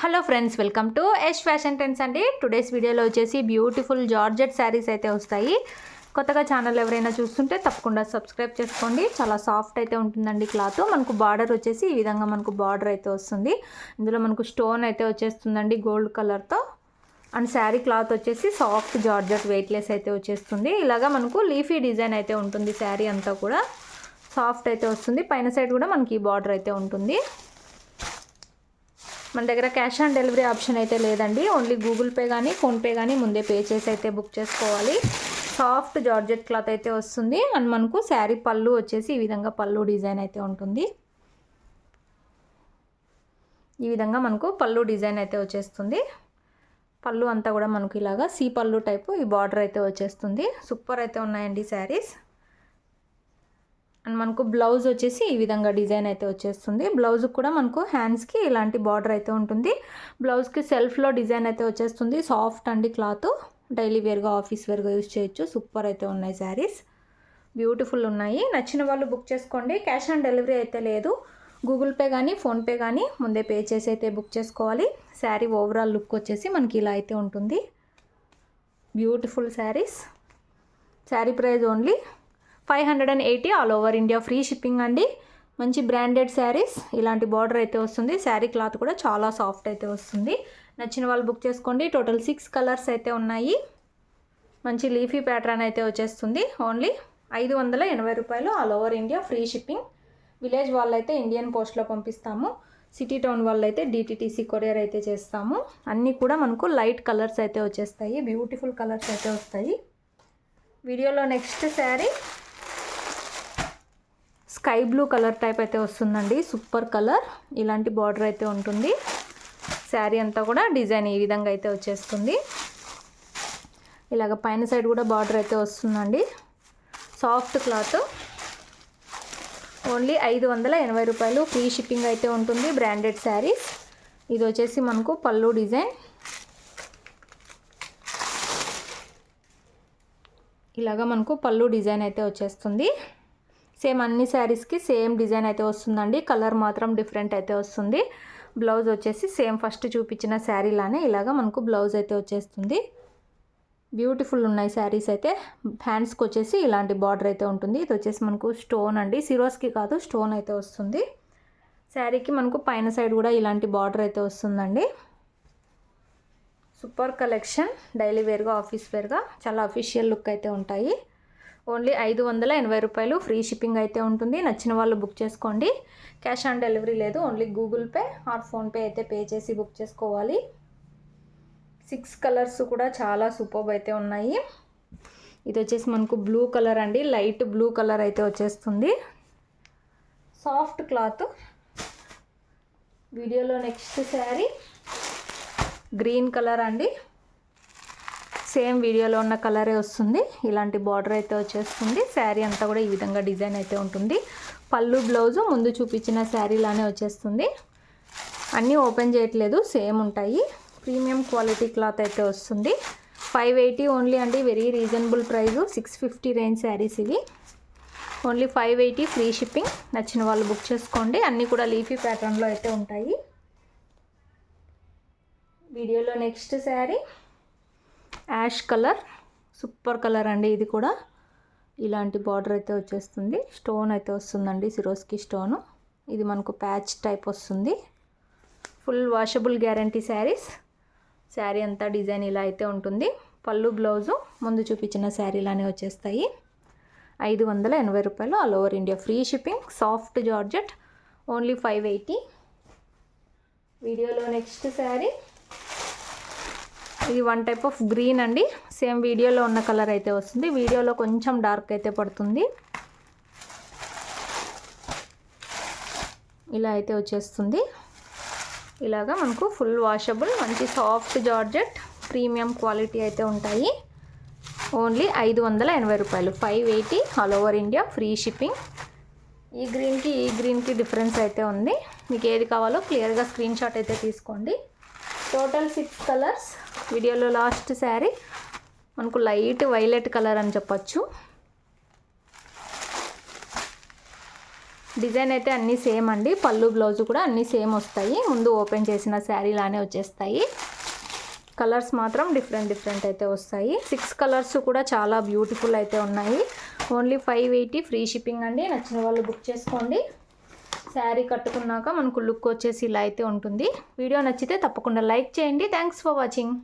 Hello friends, welcome to Yash fashion trends అండి. Today's వీడియోలో వచ్చేసి బ్యూటిఫుల్ జార్జెట్ శారీస్ అయితే వస్తాయి. కొత్తగా ఛానల్ ఎవరైనా చూస్తుంటే తప్పకుండా సబ్స్క్రైబ్ చేసుకోండి. చాలా సాఫ్ట్ అయితే ఉంటుందండి క్లాత్. మనకు బార్డర్ వచ్చేసి ఈ విధంగా మనకు బార్డర్ అయితే వస్తుంది. ఇందులో మనకు స్టోన్ అయితే వచ్చేస్తుందండి గోల్డ్ కలర్తో. అండ్ శారీ క్లాత్ వచ్చేసి సాఫ్ట్ జార్జెట్ వెయిట్లెస్ అయితే వచ్చేస్తుంది. ఇలాగా మనకు లీఫీ డిజైన్ అయితే ఉంటుంది. శారీ అంతా కూడా సాఫ్ట్ అయితే వస్తుంది. పైన సైడ్ కూడా మనకి బార్డర్ అయితే ఉంటుంది. మన దగ్గర క్యాష్ ఆన్ డెలివరీ ఆప్షన్ అయితే లేదండి. ఓన్లీ గూగుల్ పే కానీ ఫోన్పే కానీ ముందే పే చేసి అయితే బుక్ చేసుకోవాలి. సాఫ్ట్ జార్జెట్ క్లాత్ అయితే వస్తుంది. అండ్ మనకు శారీ పళ్ళు వచ్చేసి ఈ విధంగా పళ్ళు డిజైన్ అయితే ఉంటుంది. ఈ విధంగా మనకు పళ్ళు డిజైన్ అయితే వచ్చేస్తుంది. పళ్ళు అంతా కూడా మనకు ఇలాగా సీ పళ్ళు టైపు ఈ బార్డర్ అయితే వచ్చేస్తుంది. సూపర్ అయితే ఉన్నాయండి శారీస్. అండ్ మనకు బ్లౌజ్ వచ్చేసి ఈ విధంగా డిజైన్ అయితే వచ్చేస్తుంది. బ్లౌజ్కి కూడా మనకు హ్యాండ్స్కి ఇలాంటి బార్డర్ అయితే ఉంటుంది. బ్లౌజ్కి సెల్ఫ్లో డిజైన్ అయితే వచ్చేస్తుంది. సాఫ్ట్ అండి క్లాత్. డైలీ వేర్గా ఆఫీస్ వేర్గా యూజ్ చేయొచ్చు. సూపర్ అయితే ఉన్నాయి శారీస్. బ్యూటిఫుల్ ఉన్నాయి. నచ్చిన వాళ్ళు బుక్ చేసుకోండి. క్యాష్ ఆన్ డెలివరీ అయితే లేదు. గూగుల్ పే కానీ ఫోన్పే కానీ ముందే పే చేసి అయితే బుక్ చేసుకోవాలి. శారీ ఓవరాల్ లుక్ వచ్చేసి మనకి ఇలా అయితే ఉంటుంది. Beautiful saris. Sari price only 580 all over India free shipping అండి. మంచి బ్రాండెడ్ శారీస్. ఇలాంటి బార్డర్ అయితే వస్తుంది. శారీ క్లాత్ కూడా చాలా సాఫ్ట్ అయితే వస్తుంది. నచ్చిన వాళ్ళు బుక్ చేసుకోండి. టోటల్ 6 కలర్స్ అయితే ఉన్నాయి. మంచి లీఫీ ప్యాటర్న్ అయితే వచ్చేస్తుంది. ఓన్లీ 580 రూపాయలు all over India free shipping. Village వాళ్ళైతే ఇండియన్ పోస్ట్లో పంపిస్తాము. సిటీ టౌన్ వాళ్ళైతే డిటిటీసీ కొరియర్ అయితే చేస్తాము. అన్నీ కూడా మనకు లైట్ కలర్స్ అయితే వచ్చేస్తాయి. బ్యూటిఫుల్ కలర్స్ అయితే వస్తాయి. వీడియోలో next sari sky blue colour type అయితే వస్తుందండి. Super colour. ఇలాంటి బార్డర్ అయితే ఉంటుంది. శారీ అంతా కూడా డిజైన్ ఈ విధంగా అయితే వచ్చేస్తుంది. ఇలాగ పైన సైడ్ కూడా బార్డర్ అయితే వస్తుందండి. Soft cloth. ఓన్లీ 580 రూపాయలు ఫ్రీ షిప్పింగ్ అయితే ఉంటుంది. బ్రాండెడ్ శారీస్. ఇది వచ్చేసి మనకు పళ్ళు డిజైన్. ఇలాగా మనకు పళ్ళు డిజైన్ అయితే వచ్చేస్తుంది. సేమ్ అన్ని శారీస్కి సేమ్ డిజైన్ అయితే వస్తుందండి. కలర్ మాత్రం డిఫరెంట్ అయితే వస్తుంది. బ్లౌజ్ వచ్చేసి సేమ్ ఫస్ట్ చూపించిన శారీలానే ఇలాగా మనకు బ్లౌజ్ అయితే వచ్చేస్తుంది. బ్యూటిఫుల్ ఉన్నాయి శారీస్ అయితే. హ్యాండ్స్కి వచ్చేసి ఇలాంటి బార్డర్ అయితే ఉంటుంది. ఇది వచ్చేసి మనకు స్టోన్ అండి. సిరోస్కి కాదు, స్టోన్ అయితే వస్తుంది. శారీకి మనకు పైన సైడ్ కూడా ఇలాంటి బార్డర్ అయితే వస్తుందండి. Super collection. డైలీ వేర్గా ఆఫీస్ వేర్గా చాలా అఫీషియల్ లుక్ అయితే ఉంటాయి. ఓన్లీ 580 రూపాయలు ఫ్రీ షిప్పింగ్ అయితే ఉంటుంది. నచ్చిన వాళ్ళు బుక్ చేసుకోండి. క్యాష్ ఆన్ డెలివరీ లేదు. Only Google pay are PhonePe అయితే పే చేసి బుక్ చేసుకోవాలి. 6 కలర్స్ కూడా చాలా సూపర్బ్ అయితే ఉన్నాయి. ఇది వచ్చేసి మనకు బ్లూ కలర్ అండి. లైట్ బ్లూ కలర్ అయితే వచ్చేస్తుంది. Soft cloth. వీడియోలో నెక్స్ట్ శారీ గ్రీన్ కలర్ అండి. సేమ్ వీడియోలో ఉన్న కలరే వస్తుంది. ఇలాంటి బార్డర్ అయితే వచ్చేస్తుంది. శారీ అంతా కూడా ఈ విధంగా డిజైన్ అయితే ఉంటుంది. పళ్ళు బ్లౌజు ముందు చూపించిన శారీలానే వచ్చేస్తుంది. అన్నీ ఓపెన్ చేయట్లేదు, సేమ్ ఉంటాయి. ప్రీమియం క్వాలిటీ క్లాత్ అయితే వస్తుంది. 580 ఓన్లీ అండి. Very reasonable price. 650 range saris ఇవి. Only 580 free shipping. నచ్చిన వాళ్ళు బుక్ చేసుకోండి. అన్నీ కూడా లీఫీ ప్యాటర్న్లో అయితే ఉంటాయి. వీడియోలో next sari ash colour. Super colour అండి. ఇది కూడా ఇలాంటి బార్డర్ అయితే వచ్చేస్తుంది. స్టోన్ అయితే వస్తుందండి. Swarovski stone. ఇది మనకు ప్యాచ్ టైప్ వస్తుంది. Full washable guarantee saris. Sari అంతా డిజైన్ ఇలా అయితే ఉంటుంది. పళ్ళు బ్లౌజు ముందు చూపించిన శారీలానే వచ్చేస్తాయి. 580 రూపాయలు all over India free shipping. Soft georgette. Only 580. వీడియోలో నెక్స్ట్ శారీ ఇది వన్ టైప్ ఆఫ్ గ్రీన్ అండి. సేమ్ వీడియోలో ఉన్న కలర్ అయితే వస్తుంది. వీడియోలో కొంచెం డార్క్ అయితే పడుతుంది. ఇలా అయితే వచ్చేస్తుంది. ఇలాగా మనకు ఫుల్ వాషబుల్ మంచి సాఫ్ట్ జార్జెట్ ప్రీమియం క్వాలిటీ అయితే ఉంటాయి. ఓన్లీ 580 రూపాయలు. 580 all over India free shipping. ఈ గ్రీన్కి డిఫరెన్స్ అయితే ఉంది. మీకు ఏది కావాలో క్లియర్గా స్క్రీన్ షాట్ అయితే తీసుకోండి. Total 6 colours. వీడియోలో లాస్ట్ శారీ మనకు లైట్ వైలెట్ కలర్ అని చెప్పచ్చు. డిజైన్ అయితే అన్నీ సేమ్ అండి. పళ్ళు బ్లౌజ్ కూడా అన్నీ సేమ్ వస్తాయి. ముందు ఓపెన్ చేసిన శారీ లానే వచ్చేస్తాయి. కలర్స్ మాత్రం డిఫరెంట్ అయితే వస్తాయి. 6 కలర్స్ కూడా చాలా బ్యూటిఫుల్ అయితే ఉన్నాయి. ఓన్లీ 580 ఫ్రీ షిప్పింగ్ అండి. నచ్చిన వాళ్ళు బుక్ చేసుకోండి. శారీ కట్టుకున్నాక మనకు లుక్ వచ్చేసి ఇలా అయితే ఉంటుంది. వీడియో నచ్చితే తప్పకుండా లైక్ చేయండి. Thanks for watching.